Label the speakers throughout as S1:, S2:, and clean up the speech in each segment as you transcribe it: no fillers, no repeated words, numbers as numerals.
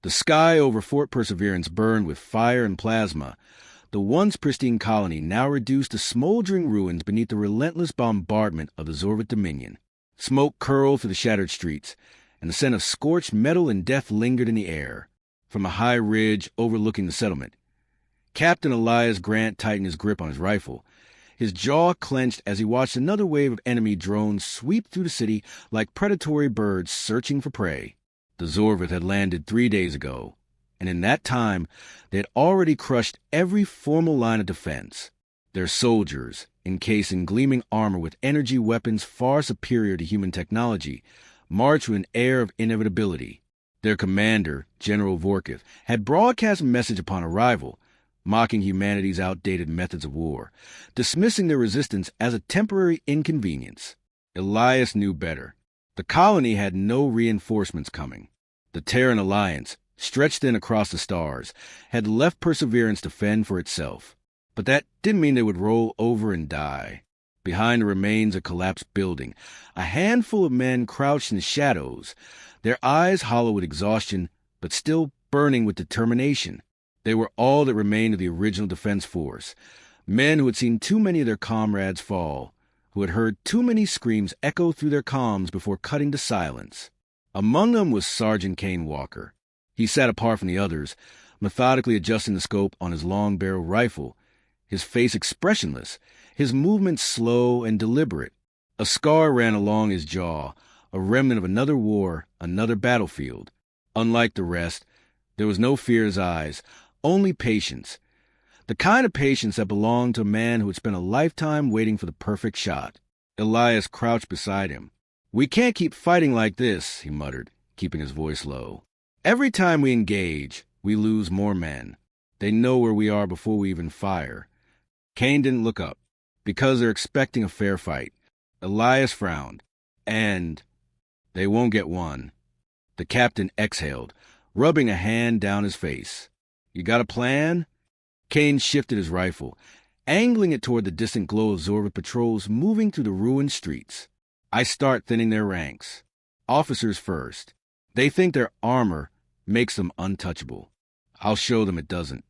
S1: The sky over Fort Perseverance burned with fire and plasma, the once pristine colony now reduced to smoldering ruins beneath the relentless bombardment of the Zorvit Dominion. Smoke curled through the shattered streets, and the scent of scorched metal and death lingered in the air. From a high ridge overlooking the settlement, Captain Elias Grant tightened his grip on his rifle. His jaw clenched as he watched another wave of enemy drones sweep through the city like predatory birds searching for prey. The Zorvith had landed 3 days ago, and in that time they had already crushed every formal line of defense. Their soldiers, encased in gleaming armor with energy weapons far superior to human technology, marched with an air of inevitability. Their commander, General Vorkith, had broadcast a message upon arrival, mocking humanity's outdated methods of war, dismissing their resistance as a temporary inconvenience. Elias knew better. The colony had no reinforcements coming. The Terran Alliance, stretched thin across the stars, had left Perseverance to fend for itself. But that didn't mean they would roll over and die. Behind the remains of a collapsed building, a handful of men crouched in the shadows, their eyes hollow with exhaustion, but still burning with determination. They were all that remained of the original defense force, men who had seen too many of their comrades fall, who had heard too many screams echo through their comms before cutting to silence. Among them was Sergeant Kane Walker. He sat apart from the others, methodically adjusting the scope on his long-barreled rifle, his face expressionless, his movements slow and deliberate. A scar ran along his jaw, a remnant of another war, another battlefield. Unlike the rest, there was no fear in his eyes, only patience. The kind of patience that belonged to a man who had spent a lifetime waiting for the perfect shot. Elias crouched beside him. "We can't keep fighting like this," he muttered, keeping his voice low. "Every time we engage, we lose more men. They know where we are before we even fire." Kane didn't look up, because they're expecting a fair fight. Elias frowned. "And they won't get one." The captain exhaled, rubbing a hand down his face. "You got a plan?" Kane shifted his rifle, angling it toward the distant glow of Zorva patrols moving through the ruined streets. "I start thinning their ranks. Officers first. They think their armor makes them untouchable. I'll show them it doesn't."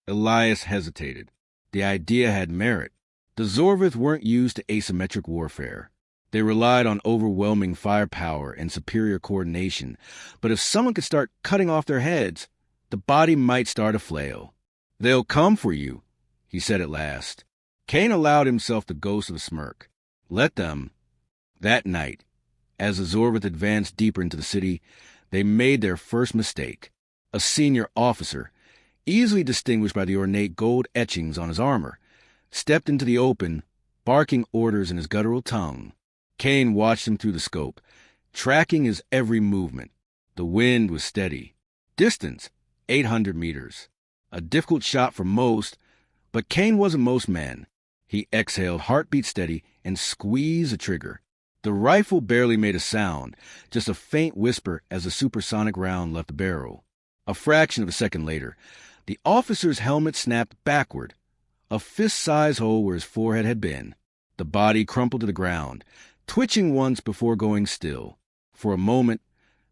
S1: Elias hesitated. The idea had merit. The Zorvith weren't used to asymmetric warfare. They relied on overwhelming firepower and superior coordination, but if someone could start cutting off their heads, the body might start a flail. "They'll come for you," he said at last. Kane allowed himself the ghost of a smirk. Let them. That night, as the Zorvith advanced deeper into the city, they made their first mistake. A senior officer, easily distinguished by the ornate gold etchings on his armor, stepped into the open, barking orders in his guttural tongue. Kane watched him through the scope, tracking his every movement. The wind was steady. Distance, 800 meters. A difficult shot for most, but Kane wasn't most men. He exhaled, heartbeat steady, and squeezed the trigger. The rifle barely made a sound, just a faint whisper as the supersonic round left the barrel. A fraction of a second later, the officer's helmet snapped backward, a fist-sized hole where his forehead had been. The body crumpled to the ground, twitching once before going still. For a moment,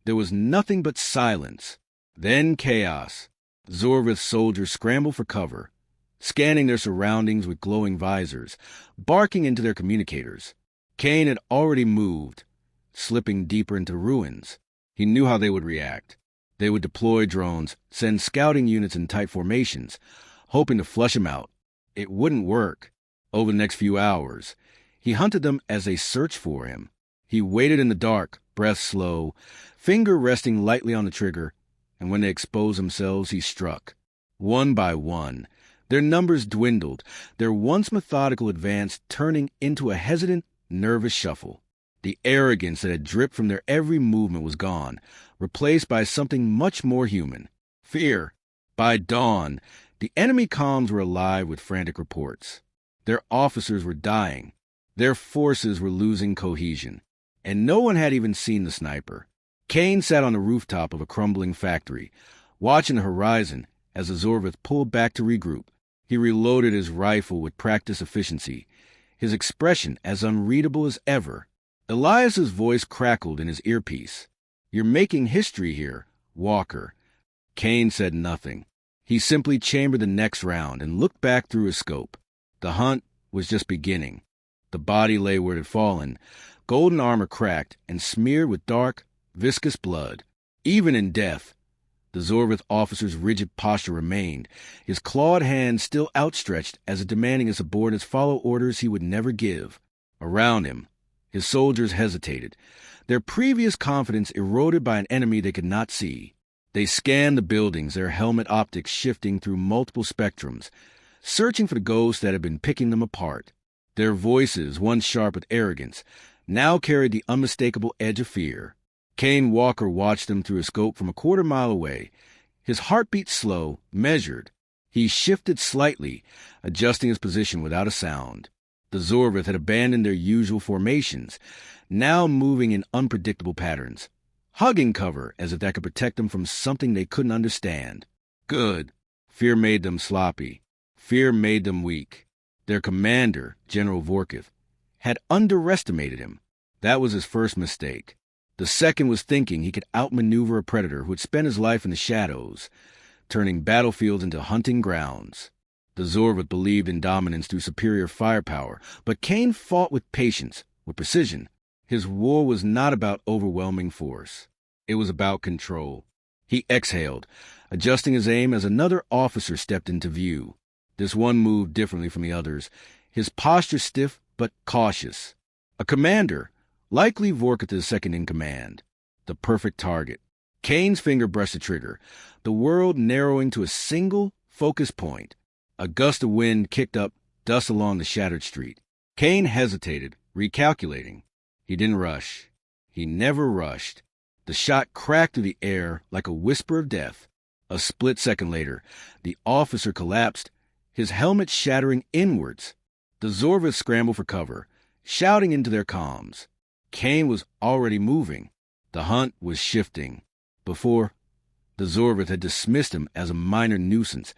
S1: there was nothing but silence. Then chaos. Zorvith soldiers scrambled for cover, scanning their surroundings with glowing visors, barking into their communicators. Kane had already moved, slipping deeper into ruins. He knew how they would react. They would deploy drones, send scouting units in tight formations, hoping to flush him out. It wouldn't work. Over the next few hours, he hunted them as they searched for him. He waited in the dark, breath slow, finger resting lightly on the trigger, and when they exposed themselves, he struck. One by one, their numbers dwindled, their once methodical advance turning into a hesitant, nervous shuffle. The arrogance that had dripped from their every movement was gone, replaced by something much more human. Fear. By dawn, the enemy comms were alive with frantic reports. Their officers were dying. Their forces were losing cohesion. And no one had even seen the sniper. Kane sat on the rooftop of a crumbling factory, watching the horizon as the Zorvith pulled back to regroup. He reloaded his rifle with practiced efficiency, his expression as unreadable as ever. Elias's voice crackled in his earpiece. "You're making history here, Walker. Kane said nothing. He simply chambered the next round and looked back through his scope. The hunt was just beginning. The body lay where it had fallen, golden armor cracked and smeared with dark, viscous blood. Even in death, the Zorvith officer's rigid posture remained, his clawed hands still outstretched as if demanding his subordinates follow orders he would never give. Around him, his soldiers hesitated, their previous confidence eroded by an enemy they could not see. They scanned the buildings, their helmet optics shifting through multiple spectrums, searching for the ghosts that had been picking them apart. Their voices, once sharp with arrogance, now carried the unmistakable edge of fear. Kane Walker watched them through a scope from a quarter-mile away, his heartbeat slow, measured. He shifted slightly, adjusting his position without a sound. The Zorvith had abandoned their usual formations, now moving in unpredictable patterns, hugging cover as if that could protect them from something they couldn't understand. Good. Fear made them sloppy. Fear made them weak. Their commander, General Vorkith, had underestimated him. That was his first mistake. The second was thinking he could outmaneuver a predator who had spent his life in the shadows, turning battlefields into hunting grounds. The Zorvith believed in dominance through superior firepower, but Kane fought with patience, with precision. His war was not about overwhelming force. It was about control. He exhaled, adjusting his aim as another officer stepped into view. This one moved differently from the others, his posture stiff but cautious. A commander, likely Vorkith's second in command. The perfect target. Kane's finger brushed the trigger, the world narrowing to a single focus point. A gust of wind kicked up dust along the shattered street. Kane hesitated, recalculating. He didn't rush. He never rushed. The shot cracked through the air like a whisper of death. A split second later, the officer collapsed, his helmet shattering inwards. The Zorvith scrambled for cover, shouting into their comms. Kane was already moving. The hunt was shifting. Before, the Zorvith had dismissed him as a minor nuisance,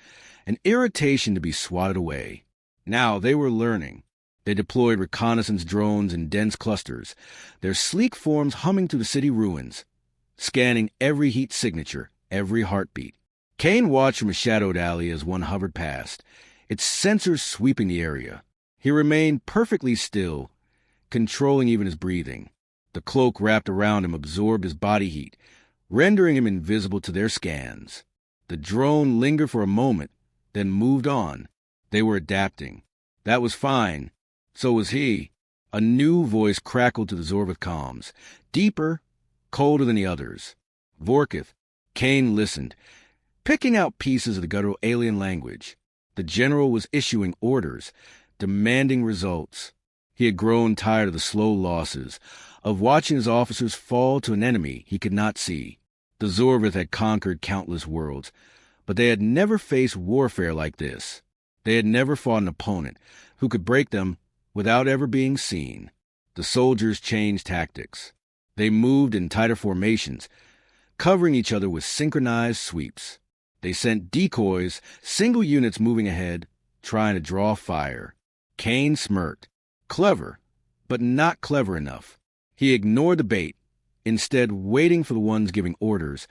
S1: an irritation to be swatted away. Now they were learning. They deployed reconnaissance drones in dense clusters, their sleek forms humming through the city ruins, scanning every heat signature, every heartbeat. Kane watched from a shadowed alley as one hovered past, its sensors sweeping the area. He remained perfectly still, controlling even his breathing. The cloak wrapped around him absorbed his body heat, rendering him invisible to their scans. The drone lingered for a moment, then moved on. They were adapting. That was fine. So was he. A new voice crackled to the Zorvith comms, deeper, colder than the others. Vorkith. Kane listened, picking out pieces of the guttural alien language. The general was issuing orders, demanding results. He had grown tired of the slow losses, of watching his officers fall to an enemy he could not see. The Zorvith had conquered countless worlds, but they had never faced warfare like this. They had never fought an opponent who could break them without ever being seen. The soldiers changed tactics. They moved in tighter formations, covering each other with synchronized sweeps. They sent decoys, single units moving ahead, trying to draw fire. Kane smirked. Clever, but not clever enough. He ignored the bait, instead waiting for the ones giving orders,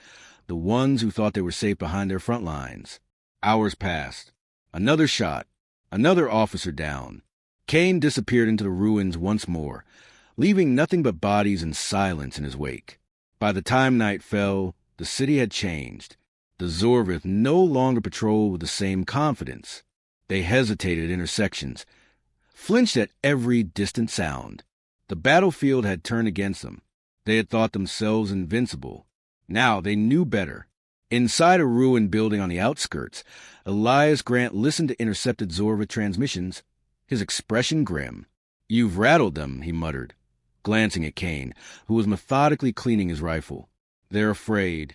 S1: the ones who thought they were safe behind their front lines. Hours passed. Another shot. Another officer down. Kane disappeared into the ruins once more, leaving nothing but bodies and silence in his wake. By the time night fell, the city had changed. The Zorvith no longer patrolled with the same confidence. They hesitated at intersections, flinched at every distant sound. The battlefield had turned against them. They had thought themselves invincible. Now they knew better. Inside a ruined building on the outskirts, Elias Grant listened to intercepted Zorvith transmissions, his expression grim. "You've rattled them," he muttered, glancing at Kane, who was methodically cleaning his rifle. "They're afraid."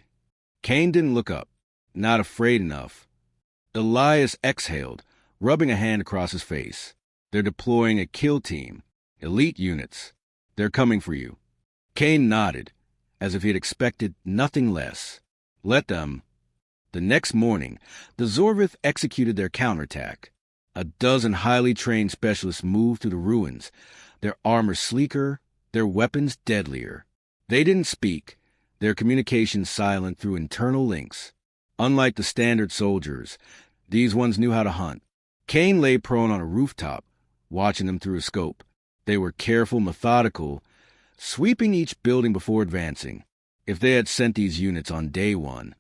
S1: Kane didn't look up. Not afraid enough. Elias exhaled, rubbing a hand across his face. "They're deploying a kill team. Elite units. They're coming for you." Kane nodded, as if he had expected nothing less. Let them. The next morning, the Zorvith executed their counterattack. A dozen highly trained specialists moved through the ruins, their armor sleeker, their weapons deadlier. They didn't speak, their communication silent through internal links. Unlike the standard soldiers, these ones knew how to hunt. Kane lay prone on a rooftop, watching them through a scope. They were careful, methodical, sweeping each building before advancing. If they had sent these units on day one,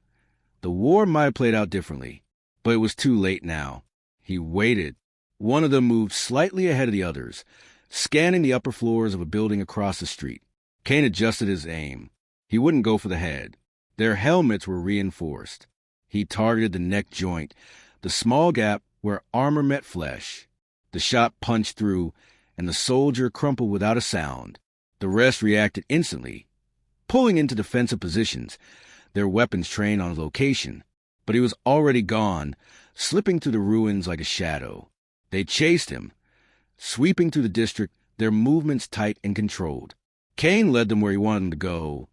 S1: the war might have played out differently. But it was too late now. He waited. One of them moved slightly ahead of the others, scanning the upper floors of a building across the street. Kane adjusted his aim. He wouldn't go for the head. Their helmets were reinforced. He targeted the neck joint, the small gap where armor met flesh. The shot punched through, and the soldier crumpled without a sound. The rest reacted instantly, pulling into defensive positions, their weapons trained on location. But he was already gone, slipping through the ruins like a shadow. They chased him, sweeping through the district, their movements tight and controlled. Kane led them where he wanted them to go,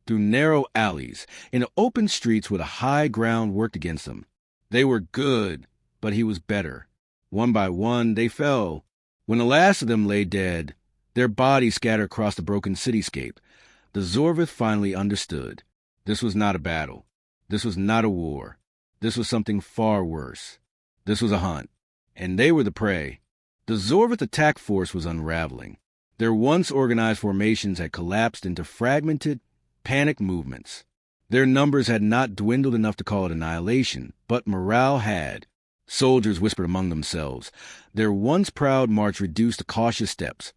S1: through narrow alleys, into open streets where the high ground worked against them. They were good, but he was better. One by one, they fell. When the last of them lay dead, their bodies scattered across the broken cityscape, the Zorvith finally understood. This was not a battle. This was not a war. This was something far worse. This was a hunt, and they were the prey. The Zorvith attack force was unraveling. Their once organized formations had collapsed into fragmented, panicked movements. Their numbers had not dwindled enough to call it annihilation, but morale had. Soldiers whispered among themselves, their once proud march reduced to cautious steps,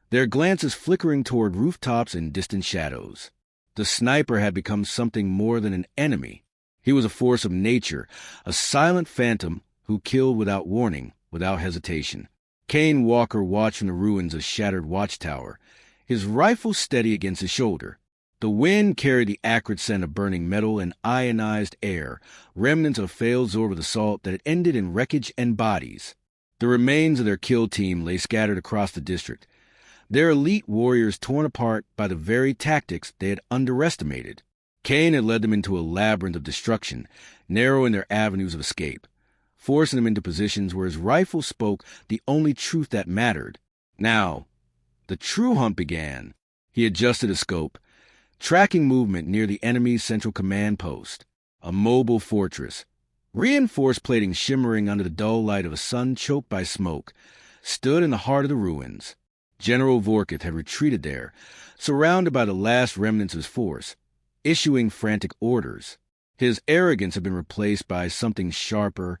S1: their glances flickering toward rooftops and distant shadows. The sniper had become something more than an enemy. He was a force of nature, a silent phantom who killed without warning, without hesitation. Kane Walker watched from the ruins of a shattered watchtower, his rifle steady against his shoulder. The wind carried the acrid scent of burning metal and ionized air, remnants of a failed Zorvith assault that had ended in wreckage and bodies. The remains of their kill team lay scattered across the district, their elite warriors torn apart by the very tactics they had underestimated. Kane had led them into a labyrinth of destruction, narrowing their avenues of escape, forcing them into positions where his rifle spoke the only truth that mattered. Now, the true hunt began. He adjusted his scope, tracking movement near the enemy's central command post, a mobile fortress. Reinforced plating shimmering under the dull light of a sun choked by smoke, stood in the heart of the ruins. General Vorkith had retreated there, surrounded by the last remnants of his force, issuing frantic orders. His arrogance had been replaced by something sharper,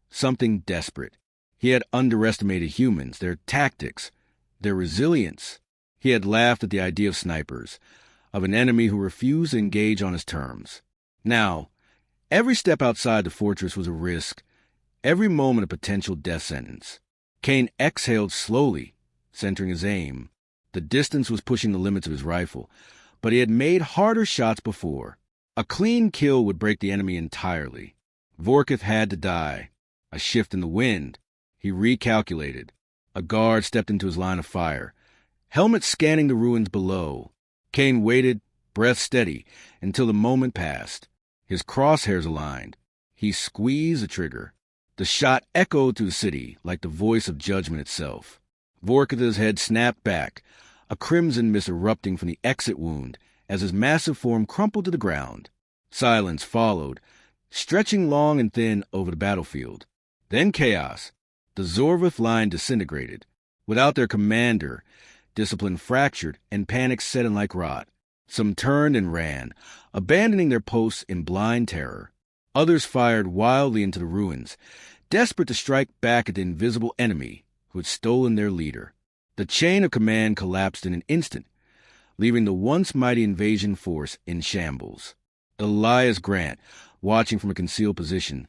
S1: something desperate. He had underestimated humans, their tactics, their resilience. He had laughed at the idea of snipers, of an enemy who refused to engage on his terms. Now, every step outside the fortress was a risk, every moment a potential death sentence. Kane exhaled slowly, centering his aim. The distance was pushing the limits of his rifle, but he had made harder shots before. A clean kill would break the enemy entirely. Vorkith had to die. A shift in the wind. He recalculated. A guard stepped into his line of fire, helmet scanning the ruins below. Kane waited, breath steady, until the moment passed. His crosshairs aligned. He squeezed the trigger. The shot echoed through the city like the voice of judgment itself. Vorkith's head snapped back, a crimson mist erupting from the exit wound as his massive form crumpled to the ground. Silence followed, stretching long and thin over the battlefield. Then chaos. The Zorvith line disintegrated. Without their commander, discipline fractured and panic set in like rot. Some turned and ran, abandoning their posts in blind terror. Others fired wildly into the ruins, desperate to strike back at the invisible enemy who had stolen their leader. The chain of command collapsed in an instant, leaving the once mighty invasion force in shambles. Elias Grant, watching from a concealed position,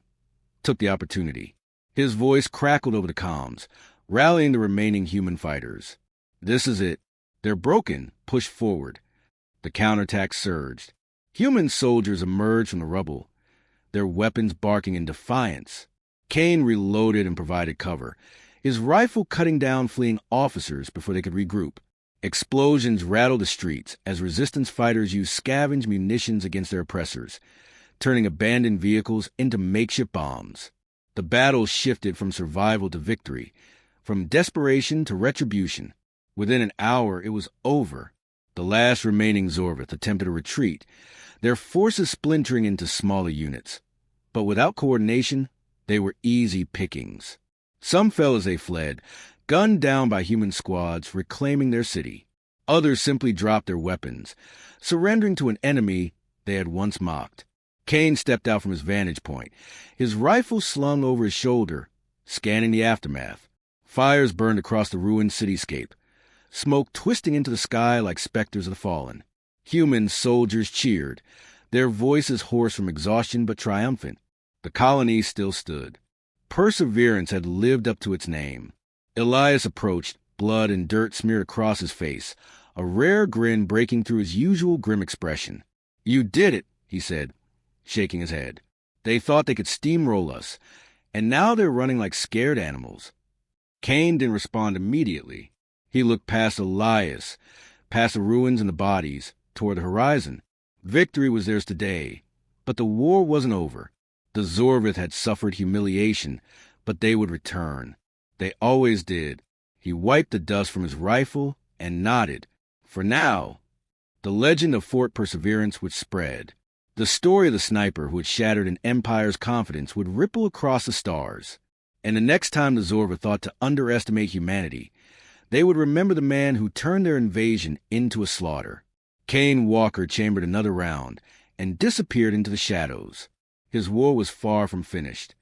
S1: took the opportunity. His voice crackled over the comms, rallying the remaining human fighters. This is it. They're broken. Push forward. The counterattack surged. Human soldiers emerged from the rubble, their weapons barking in defiance. Kane reloaded and provided cover, his rifle cutting down fleeing officers before they could regroup. Explosions rattled the streets as resistance fighters used scavenged munitions against their oppressors, turning abandoned vehicles into makeshift bombs. The battle shifted from survival to victory, from desperation to retribution. Within an hour, it was over. The last remaining Zorvith attempted a retreat, their forces splintering into smaller units. But without coordination, they were easy pickings. Some fell as they fled, gunned down by human squads reclaiming their city. Others simply dropped their weapons, surrendering to an enemy they had once mocked. Kane stepped out from his vantage point, his rifle slung over his shoulder, scanning the aftermath. Fires burned across the ruined cityscape, smoke twisting into the sky like specters of the fallen. Human soldiers cheered, their voices hoarse from exhaustion but triumphant. The colony still stood. Perseverance had lived up to its name. Elias approached, blood and dirt smeared across his face, a rare grin breaking through his usual grim expression. "You did it," he said, shaking his head. "They thought they could steamroll us, and now they're running like scared animals." Kane didn't respond immediately. He looked past Elias, past the ruins and the bodies, toward the horizon. Victory was theirs today, but the war wasn't over. The Zorvith had suffered humiliation, but they would return. They always did. He wiped the dust from his rifle and nodded. For now, the legend of Fort Perseverance would spread. The story of the sniper who had shattered an empire's confidence would ripple across the stars. And the next time the Zorvith thought to underestimate humanity, they would remember the man who turned their invasion into a slaughter. Kane Walker chambered another round and disappeared into the shadows. His war was far from finished.